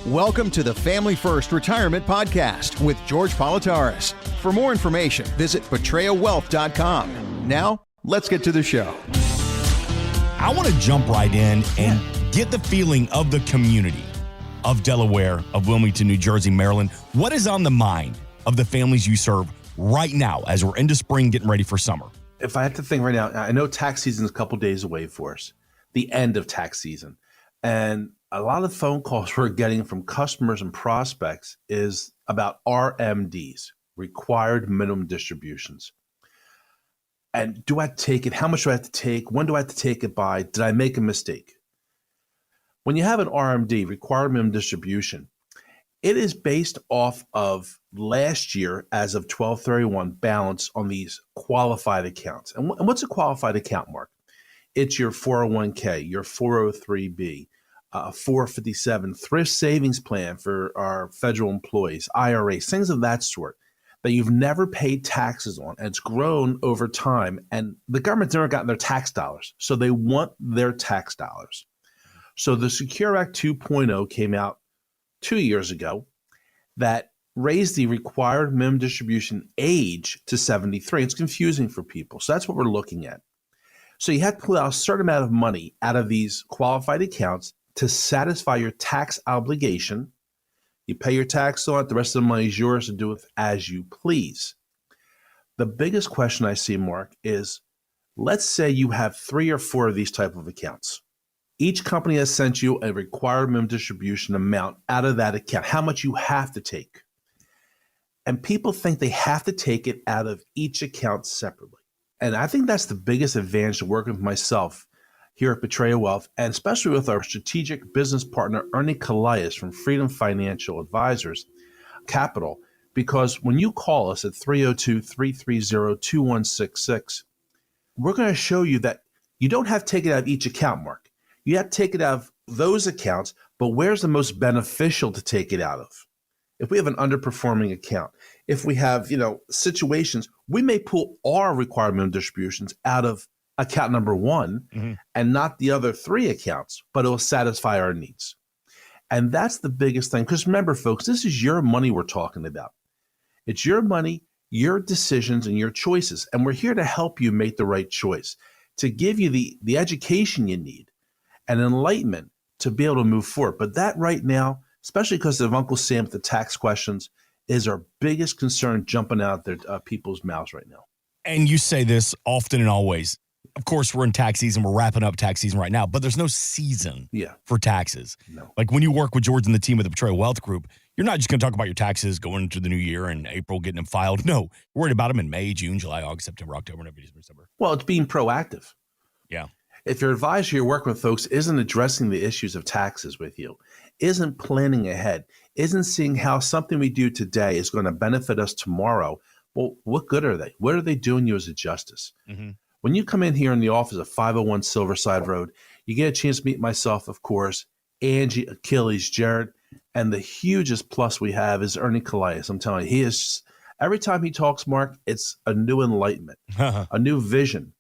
Welcome to the Family First Retirement Podcast with George Politaris. For more information, visit betrayawealth.com. Now, let's get to the show. I want to jump right in and get the feeling of the community of Delaware, of Wilmington, New Jersey, Maryland. What is on the mind of the families you serve right now as we're into spring, getting ready for summer? If I had to think right now, I know tax season is a couple days away for us, the end of tax season. And a lot of phone calls we're getting from customers and prospects is about RMDs, required minimum distributions. And do I take it? How much do I have to take? When do I have to take it by? Did I make a mistake? When you have an RMD, required minimum distribution, it is based off of last year as of 12/31 balance on these qualified accounts. And what's a qualified account, Mark? It's your 401k, your 403b, 457 thrift savings plan for our federal employees, IRAs, things of that sort that you've never paid taxes on, and it's grown over time. And the government's never gotten their tax dollars, so they want their tax dollars. So the Secure Act 2.0 came out 2 years ago that raised the required minimum distribution age to 73. It's confusing for people. So that's what we're looking at. So you have to pull out a certain amount of money out of these qualified accounts to satisfy your tax obligation. You pay your tax on it. The rest of the money is yours to do with as you please. The biggest question I see, Mark, is let's say you have 3 or 4 of these type of accounts. Each company has sent you a required minimum distribution amount out of that account, how much you have to take. And people think they have to take it out of each account separately. And I think that's the biggest advantage of working with myself here at Betraya Wealth, and especially with our strategic business partner, Ernie Calais from Freedom Financial Advisors Capital, because when you call us at 302-330-2166, we're going to show you that you don't have to take it out of each account, Mark. You have to take it out of those accounts, but where's the most beneficial to take it out of? If we have an underperforming account, if we have, situations, we may pull our required minimum distributions out of account number 1 and not the other 3 accounts, but it will satisfy our needs. And that's the biggest thing. Because remember, folks, this is your money we're talking about. It's your money, your decisions, and your choices. And we're here to help you make the right choice, to give you the education you need and enlightenment to be able to move forward. But that right now, especially because of Uncle Sam with the tax questions, is our biggest concern jumping out their people's mouths right now. And you say this often and always. Of course, we're in tax season. We're wrapping up tax season right now, but there's no season for taxes. No. Like when you work with George and the team at the Betraya Wealth Group, you're not just going to talk about your taxes going into the new year in April, getting them filed. No, we're worried about them in May, June, July, August, September, October, November, December. Well, it's being proactive. Yeah. If your advisor you're working with, folks, isn't addressing the issues of taxes with you, isn't planning ahead, isn't seeing how something we do today is going to benefit us tomorrow, well, what good are they? What are they doing you as a justice? Mm-hmm. When you come in here in the office at 501 Silverside Road, you get a chance to meet myself, of course, Angie, Achilles, Jared, and the hugest plus we have is Ernie Calais. I'm telling you, he is, every time he talks, Mark, it's a new enlightenment, a new vision.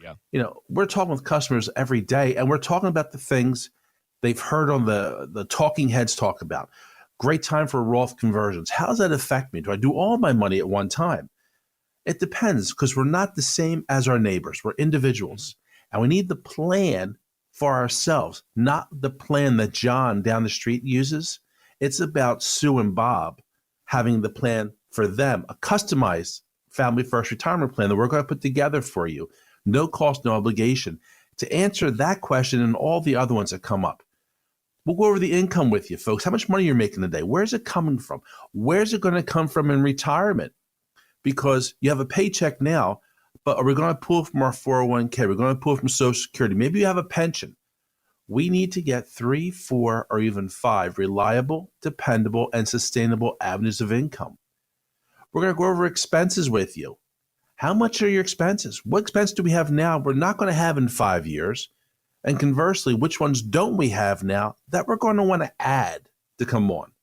Yeah. We're talking with customers every day, and we're talking about the things they've heard on the talking heads talk about. Great time for Roth conversions. How does that affect me? Do I do all my money at one time? It depends, because we're not the same as our neighbors. We're individuals, and we need the plan for ourselves, not the plan that John down the street uses. It's about Sue and Bob having the plan for them, a customized Family First retirement plan that we're going to put together for you. No cost, no obligation. To answer that question and all the other ones that come up, we'll go over the income with you, folks. How much money you're making today? Where's it coming from? Where's it going to come from in retirement? Because you have a paycheck now, but are we going to pull from our 401k? We're going to pull from Social Security. Maybe you have a pension. We need to get 3, 4, or even 5 reliable, dependable, and sustainable avenues of income. We're going to go over expenses with you. How much are your expenses? What expense do we have now we're not going to have in 5 years? And conversely, which ones don't we have now that we're going to want to add to come on?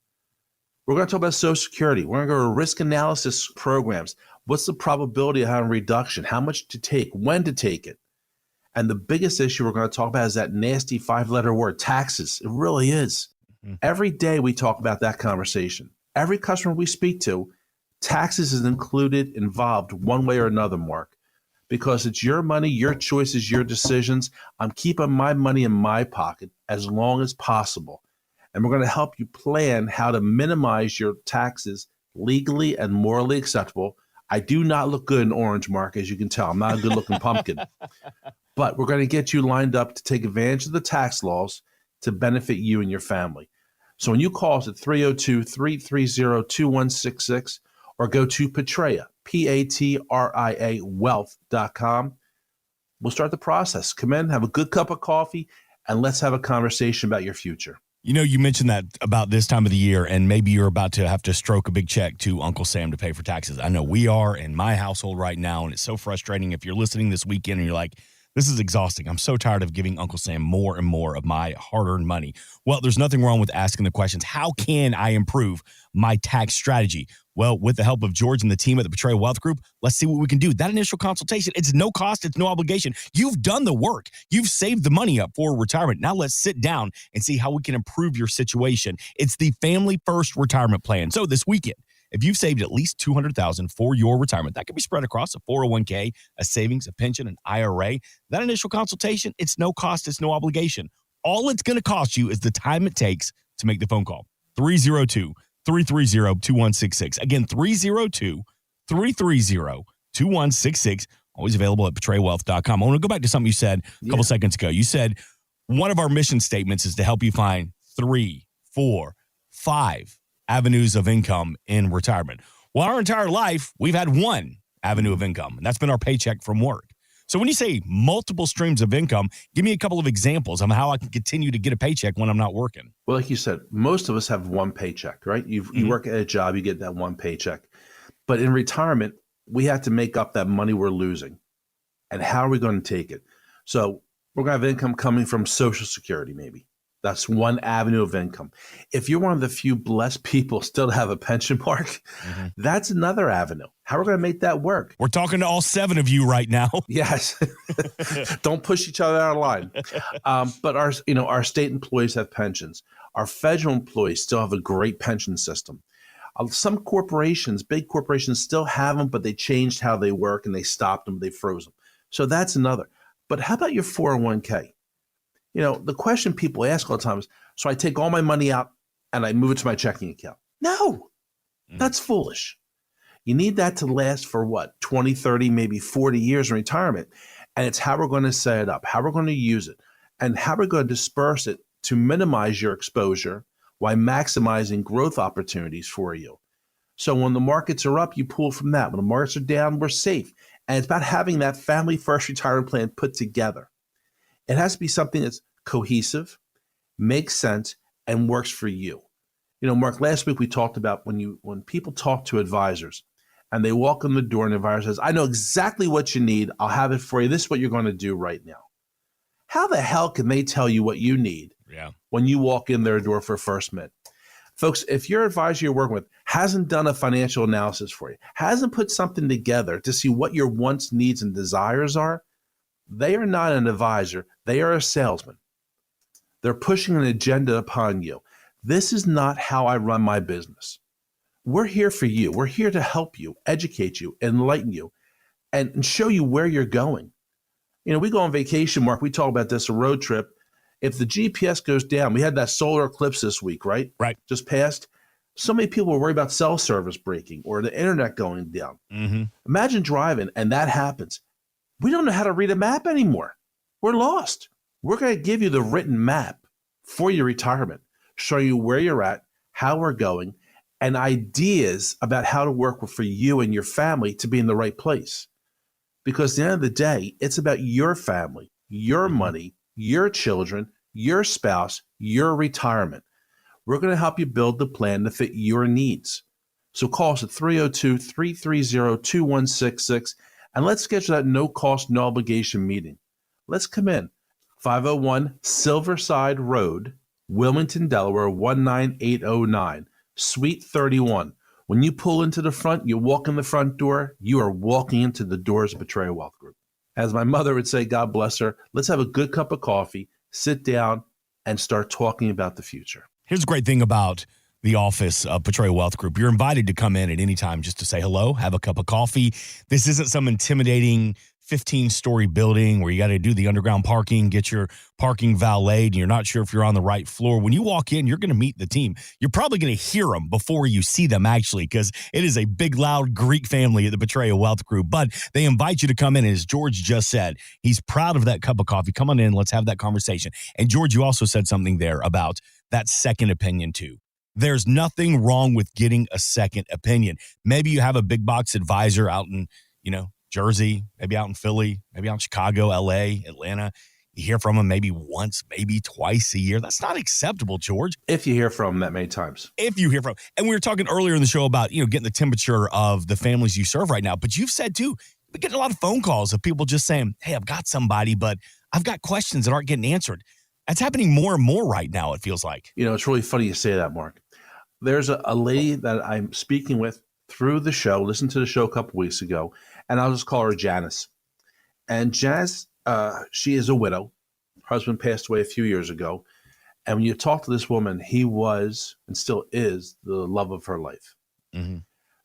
We're going to talk about Social Security. We're going to go to risk analysis programs. What's the probability of having a reduction? How much to take? When to take it? And the biggest issue we're going to talk about is that nasty 5-letter word, taxes. It really is. Every day we talk about that conversation. Every customer we speak to, taxes is involved one way or another, Mark, because it's your money, your choices, your decisions. I'm keeping my money in my pocket as long as possible. And we're going to help you plan how to minimize your taxes legally and morally acceptable. I do not look good in orange, Mark, as you can tell. I'm not a good looking pumpkin. But we're going to get you lined up to take advantage of the tax laws to benefit you and your family. So when you call us at 302-330-2166 or go to Patria, Patria wealth.com, we'll start the process. Come in, have a good cup of coffee, and let's have a conversation about your future. You know, you mentioned that about this time of the year, and maybe you're about to have to stroke a big check to Uncle Sam to pay for taxes. I know we are in my household right now, and it's so frustrating if you're listening this weekend and you're like, this is exhausting. I'm so tired of giving Uncle Sam more and more of my hard-earned money. Well, there's nothing wrong with asking the questions. How can I improve my tax strategy? Well, with the help of George and the team at the Betrayal Wealth Group, let's see what we can do. That initial consultation, it's no cost, it's no obligation. You've done the work. You've saved the money up for retirement. Now let's sit down and see how we can improve your situation. It's the Family First Retirement Plan. So this weekend, if you've saved at least $200,000 for your retirement, that can be spread across a 401k, a savings, a pension, an IRA. That initial consultation, it's no cost, it's no obligation. All it's going to cost you is the time it takes to make the phone call. 302-330-2166. Again, 302-330-2166. Always available at betraywealth.com. I want to go back to something you said a couple seconds ago. You said one of our mission statements is to help you find 3, 4, 5 avenues of income in retirement. Well, our entire life, we've had one avenue of income, and that's been our paycheck from work. So when you say multiple streams of income, give me a couple of examples of how I can continue to get a paycheck when I'm not working. Well, like you said, most of us have one paycheck, right? You work at a job, you get that one paycheck. But in retirement, we have to make up that money we're losing. And how are we going to take it? So we're going to have income coming from Social Security, maybe. That's one avenue of income. If you're one of the few blessed people still to have a pension, Mark, that's another avenue. How are we going to make that work? We're talking to all 7 of you right now. Yes. Don't push each other out of line. But our state employees have pensions. Our federal employees still have a great pension system. Some corporations, big corporations, still have them, but they changed how they work and they stopped them. They froze them. So that's another. But how about your 401k? You know, the question people ask all the time is, so I take all my money out and I move it to my checking account. No, that's foolish. You need that to last for what, 20, 30, maybe 40 years in retirement. And it's how we're going to set it up, how we're going to use it, and how we're going to disperse it to minimize your exposure while maximizing growth opportunities for you. So when the markets are up, you pull from that. When the markets are down, we're safe. And it's about having that Family First retirement plan put together. It has to be something that's cohesive, makes sense, and works for you. You know, Mark, last week we talked about when people talk to advisors and they walk in the door and the advisor says, I know exactly what you need. I'll have it for you. This is what you're going to do right now. How the hell can they tell you what you need when you walk in their door for First Mint? Folks, if your advisor you're working with hasn't done a financial analysis for you, hasn't put something together to see what your wants, needs, and desires are, they are not an advisor. They are a salesman. They're pushing an agenda upon you. This is not how I run my business. We're here for you. We're here to help you, educate you, enlighten you, and show you where you're going. You know, we go on vacation, Mark. We talk about this, a road trip. If the GPS goes down, we had that solar eclipse this week, right? Right. Just passed. So many people were worried about cell service breaking or the internet going down. Imagine driving and that happens. We don't know how to read a map anymore. We're lost. We're going to give you the written map for your retirement, show you where you're at, how we're going, and ideas about how to work for you and your family to be in the right place. Because at the end of the day, it's about your family, your money, your children, your spouse, your retirement. We're going to help you build the plan to fit your needs. So call us at 302-330-2166 and let's schedule that no cost, no obligation meeting. Let's come in. 501 Silverside Road, Wilmington, Delaware, 19809, Suite 31. When you pull into the front, you walk in the front door, you are walking into the doors of Betrayal Wealth Group. As my mother would say, God bless her, let's have a good cup of coffee, sit down, and start talking about the future. Here's a great thing about the office of Portrayal Wealth Group. You're invited to come in at any time just to say hello, have a cup of coffee. This isn't some intimidating 15-story building where you got to do the underground parking, get your parking valeted, and you're not sure if you're on the right floor. When you walk in, you're going to meet the team. You're probably going to hear them before you see them, actually, because it is a big, loud Greek family at the Portrayal Wealth Group. But they invite you to come in, and as George just said, he's proud of that cup of coffee. Come on in, let's have that conversation. And George, you also said something there about that second opinion, too. There's nothing wrong with getting a second opinion. Maybe you have a big box advisor out in, Jersey, maybe out in Philly, maybe out in Chicago, LA, Atlanta. You hear from them maybe once, maybe twice a year. That's not acceptable, George. If you hear from them that many times. If you hear from them. And we were talking earlier in the show about, getting the temperature of the families you serve right now. But you've said, too, we get a lot of phone calls of people just saying, hey, I've got somebody, but I've got questions that aren't getting answered. That's happening more and more right now, it feels like. It's really funny you say that, Mark. There's a lady that I'm speaking with through the show, listened to the show a couple weeks ago, and I'll just call her Janice. And Janice, she is a widow. Her husband passed away a few years ago. And when you talk to this woman, he was and still is the love of her life. Mm-hmm.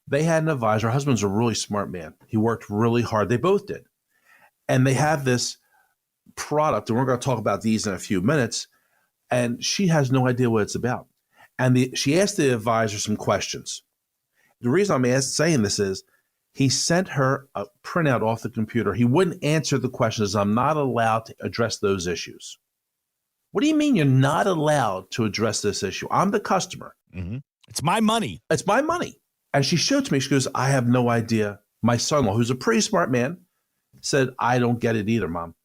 They had an advisor. Her husband's a really smart man. He worked really hard. They both did. And they have this product, and we're going to talk about these in a few minutes, and she has no idea what it's about. And she asked the advisor some questions. The reason I'm saying this is he sent her a printout off the computer. He wouldn't answer the questions. I'm not allowed to address those issues. What do you mean you're not allowed to address this issue? I'm the customer. Mm-hmm. It's my money. It's my money. And she showed to me, she goes, I have no idea. My son-in-law, who's a pretty smart man, said, I don't get it either, Mom.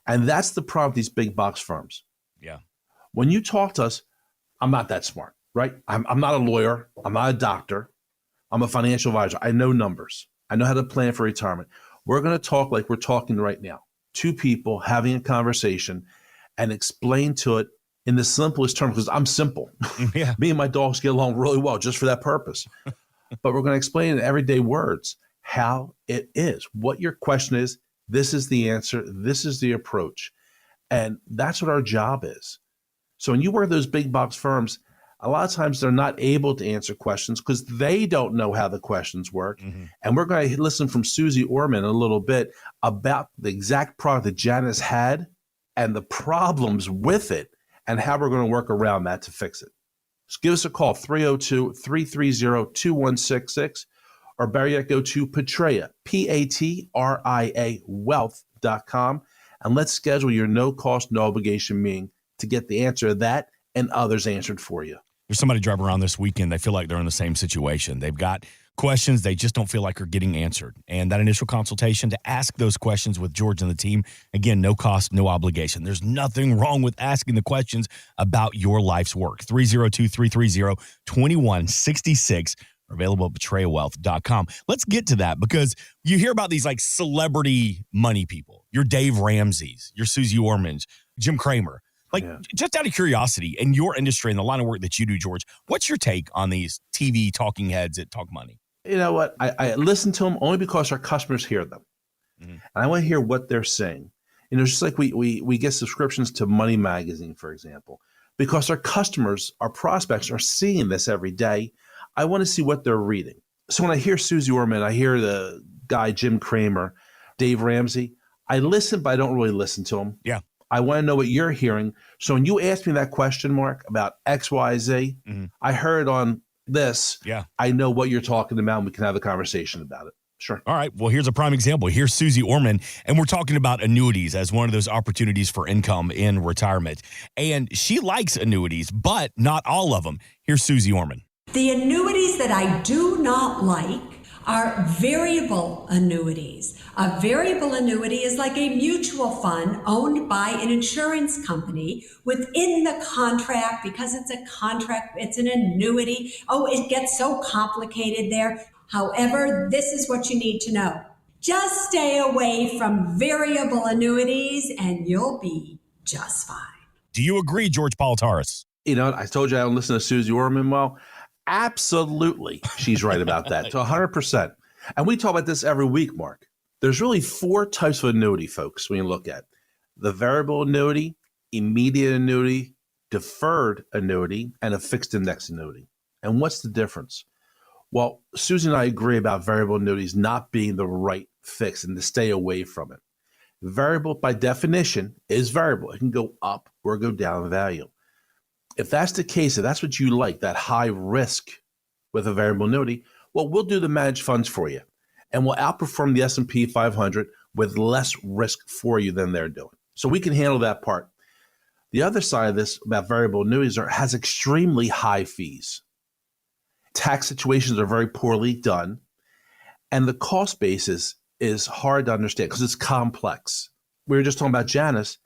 And that's the problem with these big box firms. Yeah. When you talk to us, I'm not that smart, right? I'm not a lawyer. I'm not a doctor. I'm a financial advisor. I know numbers. I know how to plan for retirement. We're going to talk like we're talking right now. Two people having a conversation and explain to it in the simplest terms, because I'm simple. Yeah. Me and my dogs get along really well just for that purpose. But we're going to explain in everyday words how it is, what your question is. This is the answer. This is the approach. And that's what our job is. So when you work at those big box firms, a lot of times they're not able to answer questions because they don't know how the questions work. Mm-hmm. And we're going to listen from Susie Orman a little bit about the exact product that Janice had and the problems with it and how we're going to work around that to fix it. Just give us a call, 302-330-2166, or better yet, go to Patria, Patria wealth.com, and let's schedule your no-cost, no-obligation meeting to get the answer to that and others answered for you. There's somebody driving around this weekend. They feel like they're in the same situation. They've got questions they just don't feel like are getting answered. And that initial consultation to ask those questions with George and the team, again, no cost, no obligation. There's nothing wrong with asking the questions about your life's work. 302-330-2166. Available at betrayalwealth.com. Let's get to that because you hear about these like celebrity money people. Your Dave Ramsey's, your Susie Ormans, Jim Cramer. Just out of curiosity, in your industry and the line of work that you do, George, what's your take on these TV talking heads that talk money? You know what? I listen to them only because our customers hear them. Mm-hmm. And I want to hear what they're saying. Just like we get subscriptions to Money Magazine, for example, because our customers, our prospects are seeing this every day. I want to see what they're reading. So when I hear Susie Orman, I hear the guy, Jim Cramer, Dave Ramsey, I listen, but I don't really listen to them. Yeah. I want to know what you're hearing. So when you asked me that question, Mark, about XYZ, mm-hmm. I heard on this. Yeah. I know what you're talking about, and we can have a conversation about it. Sure. All right. Well, here's a prime example. Here's Susie Orman, and we're talking about annuities as one of those opportunities for income in retirement. And she likes annuities, but not all of them. Here's Susie Orman. The annuities that I do not like are variable annuities. A variable annuity is like a mutual fund owned by an insurance company. Within the contract, because it's a contract, it's an annuity. Oh, it gets so complicated there. However, this is what you need to know. Just stay away from variable annuities and you'll be just fine. Do you agree, George Politaris? I told you I don't listen to Susie Orman well. Absolutely. She's right about that, to 100%. And we talk about this every week, Mark. There's really 4 types of annuity, folks, when you look at the variable annuity, immediate annuity, deferred annuity and a fixed index annuity. And what's the difference? Well, Susie and I agree about variable annuities not being the right fix and to stay away from it. Variable, by definition, is variable. It can go up or go down in value. If that's the case, if that's what you like, that high risk with a variable annuity, well, we'll do the managed funds for you, and we'll outperform the S&P 500 with less risk for you than they're doing. So we can handle that part. The other side of this about variable annuities has extremely high fees. Tax situations are very poorly done, and the cost basis is hard to understand because it's complex. We were just talking about Janice,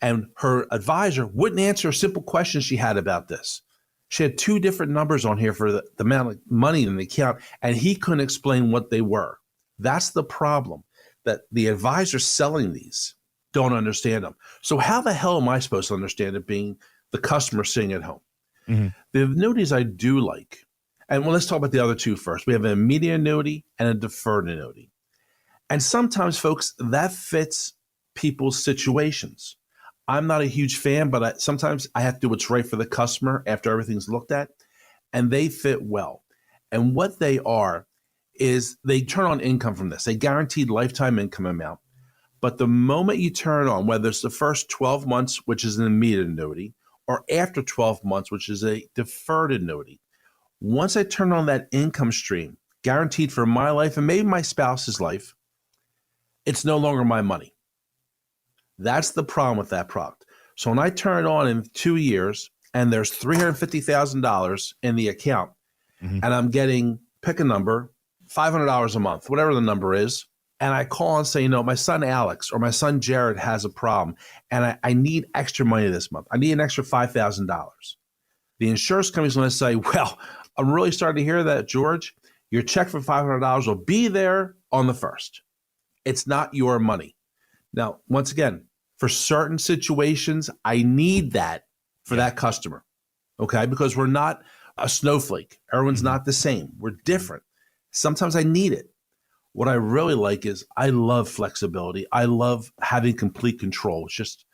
and her advisor wouldn't answer a simple question she had about this. She had 2 different numbers on here for the amount of money in the account, and he couldn't explain what they were. That's the problem, that the advisors selling these don't understand them. So how the hell am I supposed to understand it being the customer sitting at home? Mm-hmm. The annuities I do like, and let's talk about the other 2 first. We have an immediate annuity and a deferred annuity. And sometimes, folks, that fits people's situations. I'm not a huge fan, but sometimes I have to do what's right for the customer after everything's looked at, and they fit well. And what they are is they turn on income from this, a guaranteed lifetime income amount. But the moment you turn on, whether it's the first 12 months, which is an immediate annuity, or after 12 months, which is a deferred annuity, once I turn on that income stream, guaranteed for my life and maybe my spouse's life, it's no longer my money. That's the problem with that product. So when I turn it on in 2 years and there's $350,000 in the account, and I'm getting, pick a number, $500 a month, whatever the number is, and I call and say, my son Alex or my son Jared has a problem, and I need extra money this month. I need an extra $5,000. The insurance company's going to say, well, I'm really starting to hear that, George. Your check for $500 will be there on the 1st. It's not your money. Now, once again, for certain situations, I need that for that customer, okay? Because we're not a snowflake. Everyone's not the same. We're different. Sometimes I need it. What I really like is I love flexibility. I love having complete control. It's just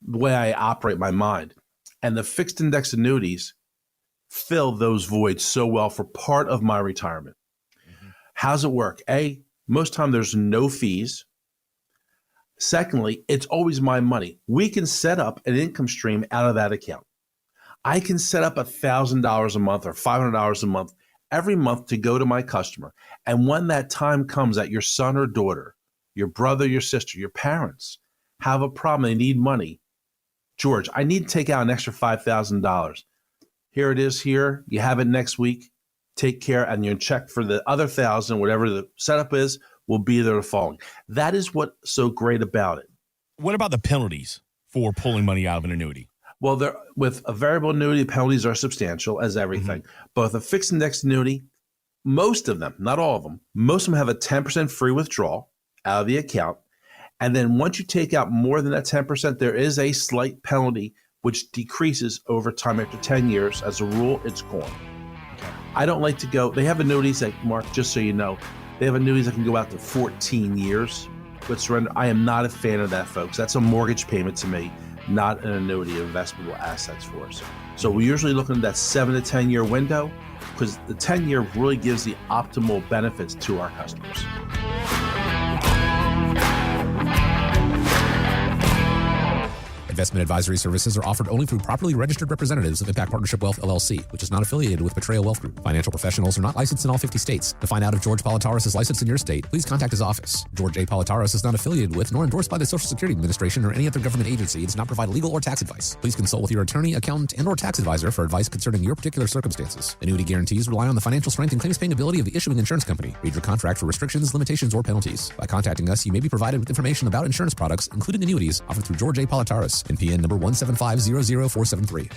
the way I operate my mind. And the fixed index annuities fill those voids so well for part of my retirement. How's it work? Most time there's no fees. Secondly, it's always my money. We can set up an income stream out of that account. I can set up $1,000 a month or $500 a month every month to go to my customer. And when that time comes that your son or daughter, your brother, your sister, your parents have a problem, they need money. George, I need to take out an extra $5,000. Here it is here. You have it next week. Take care, and your check for the other $1,000, whatever the setup is, will be there the following. That is what's so great about it. What about the penalties for pulling money out of an annuity? Well, with a variable annuity, penalties are substantial as everything. But with a fixed index annuity, most of them, not all of them, most of them have a 10% free withdrawal out of the account. And then once you take out more than that 10%, there is a slight penalty which decreases over time after 10 years. As a rule, it's gone. I don't like to go, they have annuities that, Mark, just so you know, they have annuities that can go out to 14 years with surrender. I am not a fan of that, folks. That's a mortgage payment to me, not an annuity of investable assets for us. So we're usually looking at that 7 to 10 year window because the 10 year really gives the optimal benefits to our customers. Investment advisory services are offered only through properly registered representatives of Impact Partnership Wealth, LLC, which is not affiliated with Betrayal Wealth Group. Financial professionals are not licensed in all 50 states. To find out if George Politaris is licensed in your state, please contact his office. George A. Politaris is not affiliated with nor endorsed by the Social Security Administration or any other government agency. It does not provide legal or tax advice. Please consult with your attorney, accountant, and or tax advisor for advice concerning your particular circumstances. Annuity guarantees rely on the financial strength and claims paying ability of the issuing insurance company. Read your contract for restrictions, limitations, or penalties. By contacting us, you may be provided with information about insurance products, including annuities, offered through George A. Politaris, NPN number 175000473.